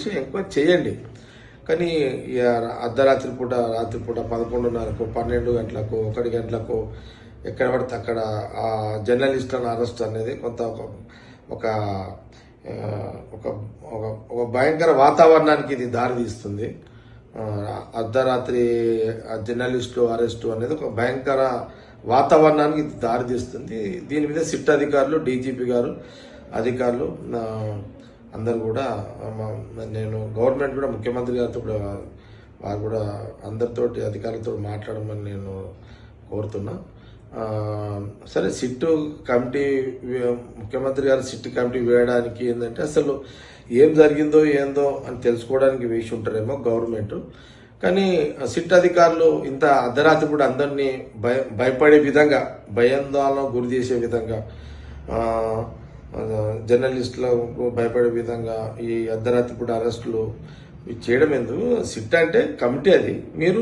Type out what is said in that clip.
పిలిచి ఎంక్వైరీ చేయండి. కానీ రాత్రిపూట 11:30కు 12 గంటలకు 1 గంటలకు ఎక్కడ పడితే అక్కడ ఆ జర్నలిస్టులను అరెస్ట్ అనేది కొంత ఒక ఒక ఒక భయంకర వాతావరణానికి ఇది దారితీస్తుంది. అర్ధరాత్రి జర్నలిస్టులు అరెస్టు అనేది ఒక భయంకర వాతావరణానికి ఇది దారితీస్తుంది. దీని మీద సిట్ అధికారులు, డీజీపీ గారు అధికారులు అందరు కూడా నేను గవర్నమెంట్ కూడా ముఖ్యమంత్రి గారితో కూడా వారు కూడా అందరితోటి అధికారులతో మాట్లాడమని నేను కోరుతున్నా. సరే, సిట్టు కమిటీ ముఖ్యమంత్రి గారు సిట్టు కమిటీ వేయడానికి ఏంటంటే అసలు ఏం జరిగిందో ఏందో అని తెలుసుకోవడానికి వేసి ఉంటారేమో గవర్నమెంట్. కానీ సిట్ అధికారులు ఇంత అర్ధరాత్రి కూడా అందరినీ భయపడే విధంగా, భయాందోళన గురి చేసే విధంగా, జర్నలిస్టులకు భయపడే విధంగా ఈ అర్ధరాత్రి కూడా అరెస్టులు చేయడం ఎందుకు? సిట్ అంటే కమిటీ, అది మీరు